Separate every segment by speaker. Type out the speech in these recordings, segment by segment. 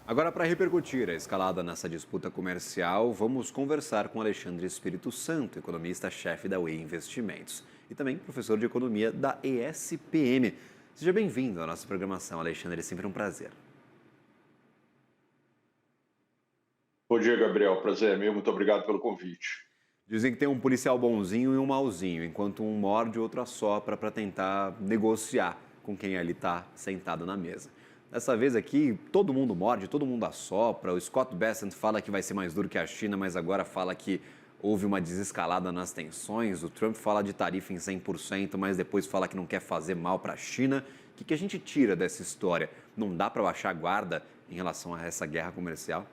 Speaker 1: Agora, para repercutir a escalada nessa disputa comercial, vamos conversar com Alexandre Espírito Santo, economista-chefe da UE Investimentos e também professor de economia da ESPM. Seja bem-vindo à nossa programação, Alexandre, é sempre um prazer.
Speaker 2: Bom dia, Gabriel. Prazer é meu. Muito obrigado pelo convite.
Speaker 1: Dizem que tem um policial bonzinho e um mauzinho, enquanto um morde, o outro assopra para tentar negociar com quem ali está sentado na mesa. Dessa vez aqui, todo mundo morde, todo mundo assopra. O Scott Bessent fala que vai ser mais duro que a China, mas agora fala que houve uma desescalada nas tensões. O Trump fala de tarifa em 100%, mas depois fala que não quer fazer mal para a China. O que a gente tira dessa história? Não dá para baixar a guarda em relação a essa guerra comercial?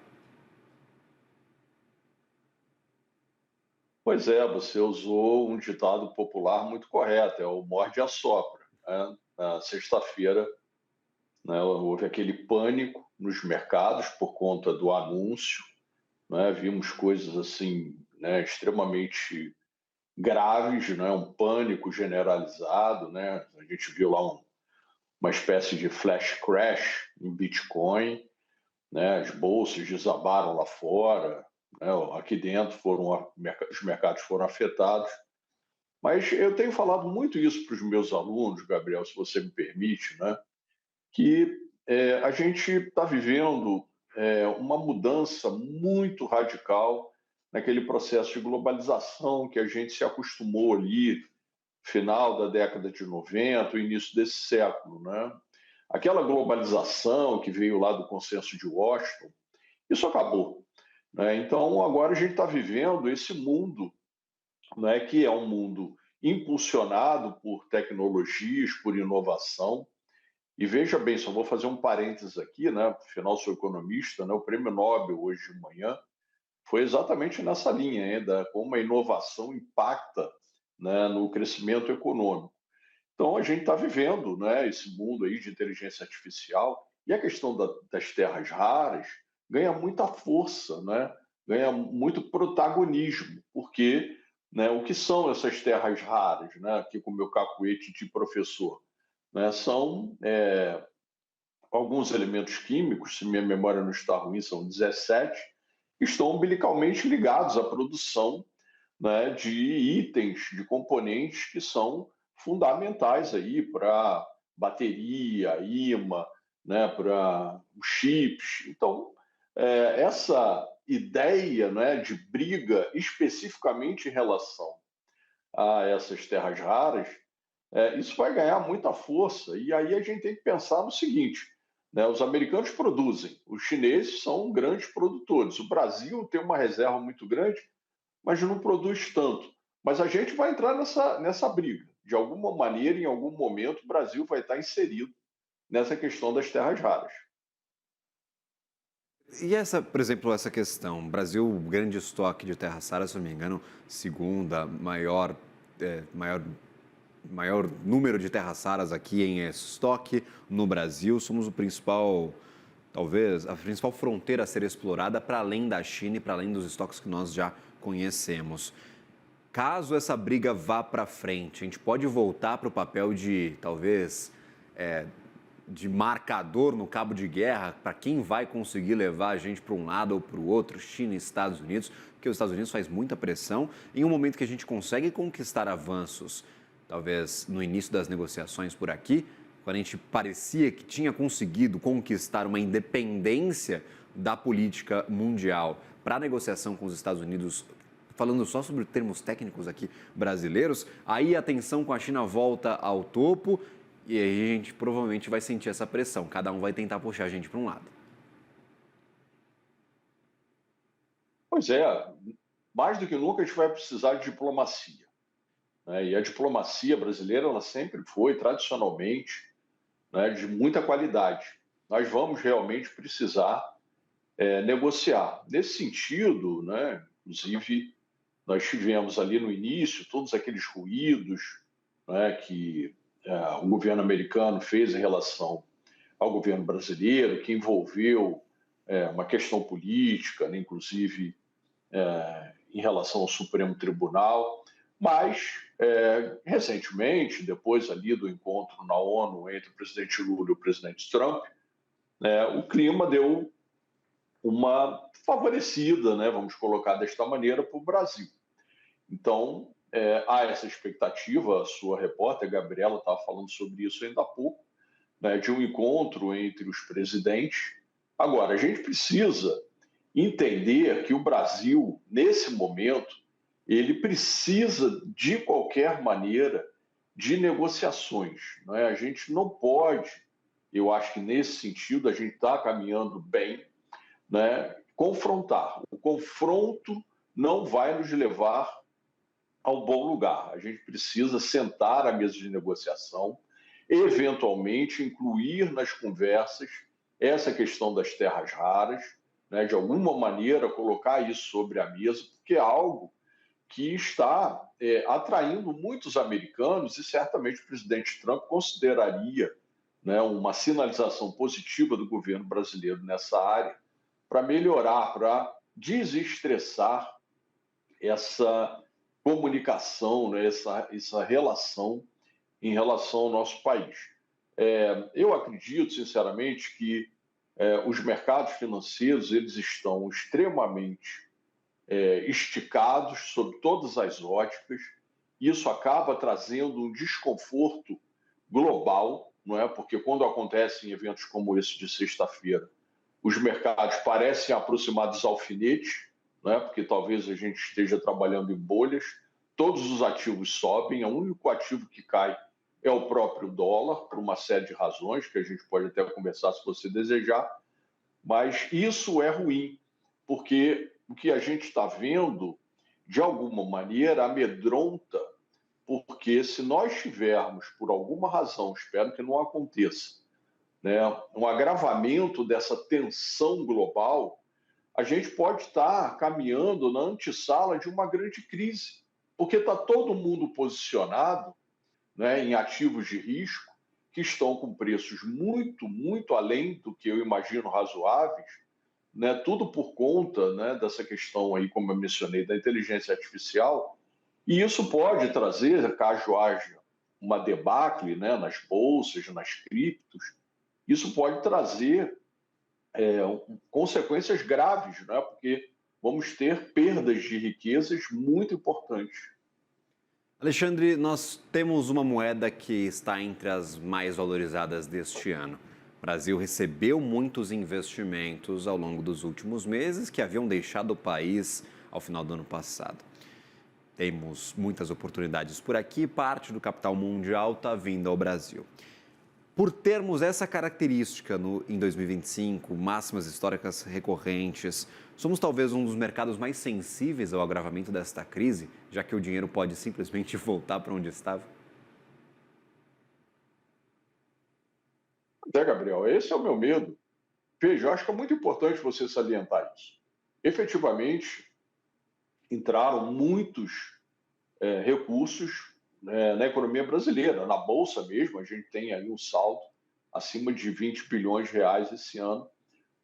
Speaker 2: Pois é, você usou um ditado popular muito correto, é o morde e assopra, né? Na sexta-feira, né, houve aquele pânico nos mercados por conta do anúncio, né? Vimos coisas assim, né, extremamente graves, né? Um pânico generalizado, né? A gente viu lá uma espécie de flash crash em Bitcoin, né? As bolsas desabaram lá fora, né? Aqui dentro os mercados foram afetados. Mas eu tenho falado muito isso para os meus alunos, Gabriel, se você me permite, né? Que a gente está vivendo uma mudança muito radical naquele processo de globalização que a gente se acostumou ali, final da década de 90, o início desse século, né? Aquela globalização que veio lá do Consenso de Washington, isso acabou, né? Então, agora a gente está vivendo esse mundo, né, que é um mundo impulsionado por tecnologias, por inovação. E veja bem, só vou fazer um parênteses aqui, né? Afinal, sou economista, né? O prêmio Nobel hoje de manhã foi exatamente nessa linha, ainda como a inovação impacta, né, no crescimento econômico. Então, a gente está vivendo, né, esse mundo aí de inteligência artificial e a questão das terras raras ganha muita força, né? Ganha muito protagonismo, porque, né, o que são essas terras raras, né? Aqui com o meu cacuete de professor, né? São alguns elementos químicos, se minha memória não está ruim, são 17, que estão umbilicalmente ligados à produção, né, de itens, de componentes que são fundamentais aí para bateria, imã, né, para os chips. Então, essa ideia, né, de briga especificamente em relação a essas terras raras, isso vai ganhar muita força. E aí a gente tem que pensar no seguinte, né, os americanos produzem, os chineses são grandes produtores, o Brasil tem uma reserva muito grande, mas não produz tanto. Mas a gente vai entrar nessa briga. De alguma maneira, em algum momento, o Brasil vai estar inserido nessa questão das terras raras.
Speaker 1: E essa, por exemplo, essa questão, Brasil, grande estoque de terra rara, se eu não me engano, segunda maior, maior número de terras raras aqui em estoque no Brasil. Somos o principal, talvez, a principal fronteira a ser explorada para além da China e para além dos estoques que nós já conhecemos. Caso essa briga vá para frente, a gente pode voltar para o papel de, talvez, de marcador no cabo de guerra para quem vai conseguir levar a gente para um lado ou para o outro, China e Estados Unidos, porque os Estados Unidos faz muita pressão. Em um momento que a gente consegue conquistar avanços, talvez no início das negociações por aqui, quando a gente parecia que tinha conseguido conquistar uma independência da política mundial para a negociação com os Estados Unidos, falando só sobre termos técnicos aqui brasileiros, aí a tensão com a China volta ao topo e aí a gente provavelmente vai sentir essa pressão. Cada um vai tentar puxar a gente para um lado.
Speaker 2: Pois é, mais do que nunca a gente vai precisar de diplomacia, né? E a diplomacia brasileira, ela sempre foi, tradicionalmente, né, de muita qualidade. Nós vamos realmente precisar negociar. Nesse sentido, né, inclusive, nós tivemos ali no início todos aqueles ruídos, né, que o governo americano fez em relação ao governo brasileiro, que envolveu uma questão política, né, inclusive em relação ao Supremo Tribunal, mas recentemente, depois ali do encontro na ONU entre o presidente Lula e o presidente Trump, o clima deu uma favorecida, né, vamos colocar desta maneira, para o Brasil. Então, há essa expectativa, a sua repórter, Gabriela, estava falando sobre isso ainda há pouco, né, de um encontro entre os presidentes. Agora, a gente precisa entender que o Brasil, nesse momento, ele precisa, de qualquer maneira, de negociações. Não é? A gente não pode, eu acho que nesse sentido a gente está caminhando bem, né, confrontar. O confronto não vai nos levar ao bom lugar. A gente precisa sentar à mesa de negociação, eventualmente incluir nas conversas essa questão das terras raras, né, de alguma maneira colocar isso sobre a mesa, porque é algo que está atraindo muitos americanos e certamente o presidente Trump consideraria, né, uma sinalização positiva do governo brasileiro nessa área para melhorar, para desestressar essa comunicação, né, essa relação em relação ao nosso país. Eu acredito, sinceramente, que os mercados financeiros eles estão extremamente esticados sob todas as óticas. Isso acaba trazendo um desconforto global, não é? Porque quando acontecem eventos como esse de sexta-feira, os mercados parecem aproximados ao alfinete, né? Porque talvez a gente esteja trabalhando em bolhas, todos os ativos sobem, o único ativo que cai é o próprio dólar, por uma série de razões que a gente pode até conversar se você desejar, mas isso é ruim, porque o que a gente está vendo, de alguma maneira, amedronta, porque se nós tivermos, por alguma razão, espero que não aconteça, né, um agravamento dessa tensão global, a gente pode estar caminhando na antessala de uma grande crise, porque está todo mundo posicionado, né, em ativos de risco que estão com preços muito, muito além do que eu imagino razoáveis, né, tudo por conta, né, dessa questão aí, como eu mencionei, da inteligência artificial, e isso pode trazer, caso haja uma debacle, né, nas bolsas, nas criptos, isso pode trazer consequências graves, né, porque vamos ter perdas de riquezas muito importantes.
Speaker 1: Alexandre, nós temos uma moeda que está entre as mais valorizadas deste ano. O Brasil recebeu muitos investimentos ao longo dos últimos meses que haviam deixado o país ao final do ano passado. Temos muitas oportunidades por aqui, parte do capital mundial está vindo ao Brasil. Por termos essa característica em 2025, máximas históricas recorrentes, somos talvez um dos mercados mais sensíveis ao agravamento desta crise, já que o dinheiro pode simplesmente voltar para onde estava?
Speaker 2: Até, Gabriel, esse é o meu medo. Veja, eu acho que é muito importante você salientar isso. Efetivamente, entraram muitos recursos na economia brasileira, na Bolsa mesmo, a gente tem aí um saldo acima de 20 bilhões de reais esse ano,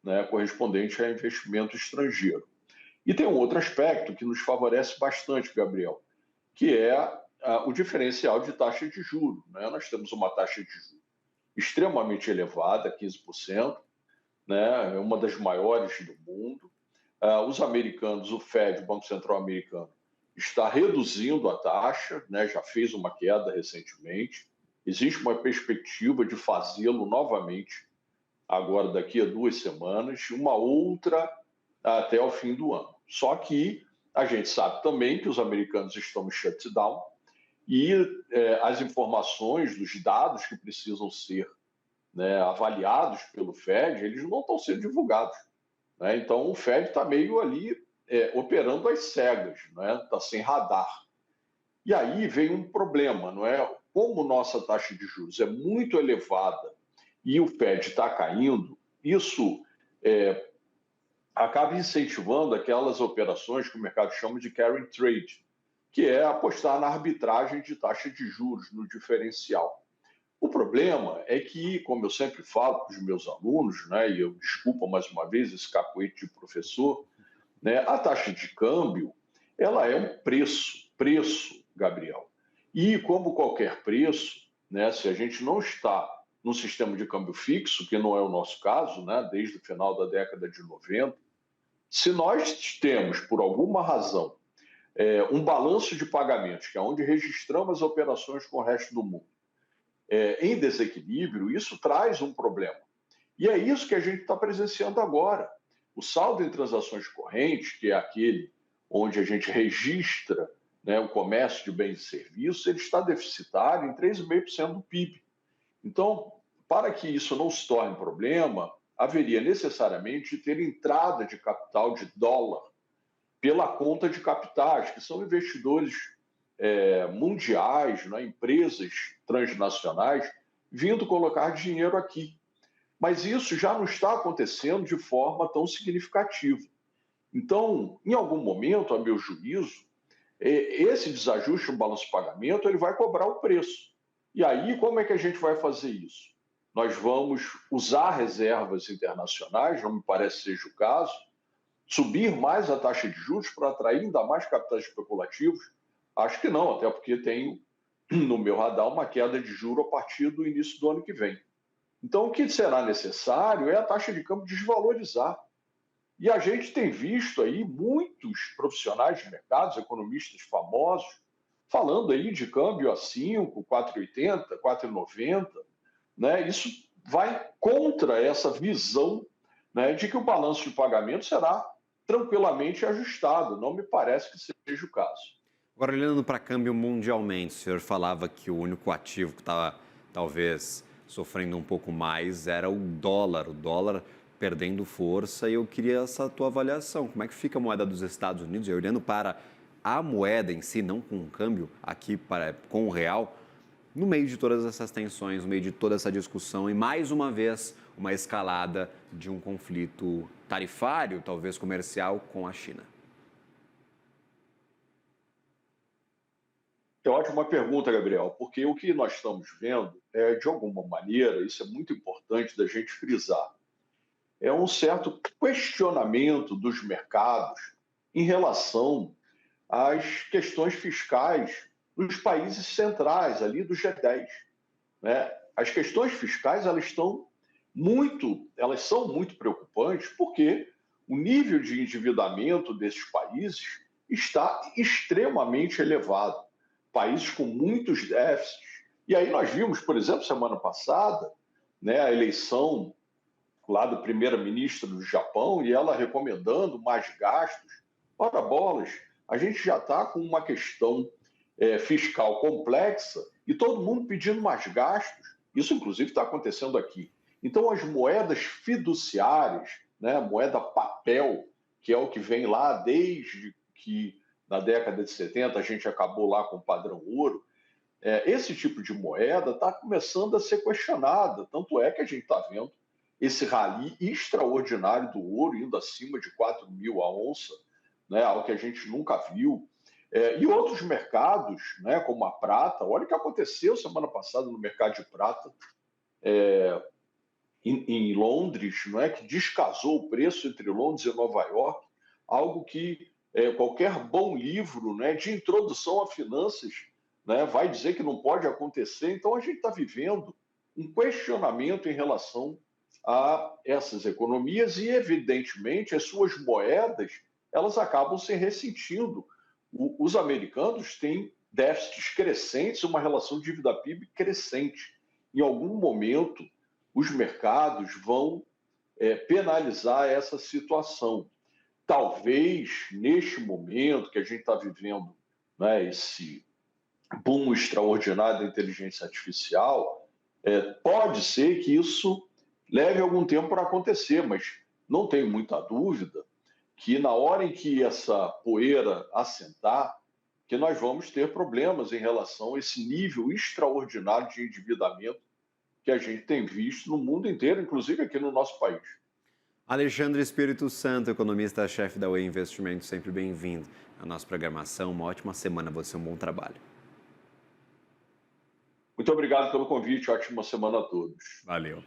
Speaker 2: né, correspondente a investimento estrangeiro. E tem um outro aspecto que nos favorece bastante, Gabriel, que é o diferencial de taxa de juros. Né? Nós temos uma taxa de juros extremamente elevada, 15%, né? É uma das maiores do mundo. Os americanos, o Fed, o Banco Central americano, está reduzindo a taxa, né? Já fez uma queda recentemente. Existe uma perspectiva de fazê-lo novamente agora daqui a 2 semanas, uma outra até o fim do ano. Só que a gente sabe também que os americanos estão no shutdown e as informações dos dados que precisam ser, né, avaliados pelo Fed, eles não estão sendo divulgados. Né? Então, o Fed está meio ali operando às cegas, está sem radar. E aí vem um problema, não é? Como nossa taxa de juros é muito elevada e o Fed está caindo, isso acaba incentivando aquelas operações que o mercado chama de carry trade, que é apostar na arbitragem de taxa de juros, no diferencial. O problema é que, como eu sempre falo para os meus alunos, né, e eu desculpa mais uma vez esse cacoete de professor, né, a taxa de câmbio ela é um preço, Gabriel. E como qualquer preço, né, se a gente não está num sistema de câmbio fixo, que não é o nosso caso, né, desde o final da década de 90, Se nós temos, por alguma razão, um balanço de pagamentos, que é onde registramos as operações com o resto do mundo, em desequilíbrio, isso traz um problema. E é isso que a gente está presenciando agora. O saldo em transações correntes, que é aquele onde a gente registra, né, o comércio de bens e serviços, ele está deficitário em 3,5% do PIB. Então, para que isso não se torne problema, haveria necessariamente de ter entrada de capital de dólar pela conta de capitais, que são investidores mundiais, né, empresas transnacionais, vindo colocar dinheiro aqui. Mas isso já não está acontecendo de forma tão significativa. Então, em algum momento, a meu juízo, esse desajuste no balanço de pagamento ele vai cobrar o preço. E aí, como é que a gente vai fazer isso? Nós vamos usar reservas internacionais, não me parece seja o caso, subir mais a taxa de juros para atrair ainda mais capitais especulativos? Acho que não, até porque tenho no meu radar uma queda de juros a partir do início do ano que vem. Então, o que será necessário é a taxa de câmbio desvalorizar. E a gente tem visto aí muitos profissionais de mercados, economistas famosos, falando aí de câmbio a 5, 4,80, 4,90, né? Isso vai contra essa visão, né, de que o balanço de pagamento será tranquilamente ajustado. Não me parece que seja o caso.
Speaker 1: Agora, olhando para câmbio mundialmente, o senhor falava que o único ativo que estava, talvez, sofrendo um pouco mais era o dólar perdendo força, e eu queria essa tua avaliação. Como é que fica a moeda dos Estados Unidos? E olhando para a moeda em si, não com o câmbio, aqui com o real, no meio de todas essas tensões, no meio de toda essa discussão e, mais uma vez, uma escalada de um conflito tarifário, talvez comercial, com a China.
Speaker 2: É ótima pergunta, Gabriel, porque o que nós estamos vendo é, de alguma maneira, isso é muito importante da gente frisar, é um certo questionamento dos mercados em relação às questões fiscais dos países centrais, ali do G10. Né? As questões fiscais elas são muito preocupantes porque o nível de endividamento desses países está extremamente elevado. Países com muitos déficits. E aí nós vimos, por exemplo, semana passada, né, a eleição lá do primeiro-ministro do Japão e ela recomendando mais gastos. Ora bolas, a gente já está com uma questão fiscal complexa e todo mundo pedindo mais gastos. Isso, inclusive, está acontecendo aqui. Então, as moedas fiduciárias, né, a moeda papel, que é o que vem lá desde que, na década de 70, a gente acabou lá com o padrão ouro, esse tipo de moeda está começando a ser questionada. Tanto é que a gente está vendo esse rally extraordinário do ouro, indo acima de 4 mil a onça, né, algo que a gente nunca viu. E outros mercados, né, como a prata, olha o que aconteceu semana passada no mercado de prata, em Londres, não é, que descasou o preço entre Londres e Nova York, algo que qualquer bom livro, né, de introdução a finanças, né, vai dizer que não pode acontecer. Então, a gente está vivendo um questionamento em relação a essas economias e, evidentemente, as suas moedas elas acabam se ressentindo. Os americanos têm déficits crescentes, uma relação dívida-PIB crescente. Em algum momento, os mercados vão penalizar essa situação. Talvez, neste momento que a gente está vivendo, né, esse boom extraordinário da inteligência artificial, pode ser que isso leve algum tempo para acontecer, mas não tenho muita dúvida que na hora em que essa poeira assentar, que nós vamos ter problemas em relação a esse nível extraordinário de endividamento que a gente tem visto no mundo inteiro, inclusive aqui no nosso país.
Speaker 1: Alexandre Espírito Santo, economista-chefe da Way Investimentos, sempre bem-vindo à nossa programação. Uma ótima semana, você um bom trabalho.
Speaker 2: Muito obrigado pelo convite, ótima semana a todos.
Speaker 1: Valeu.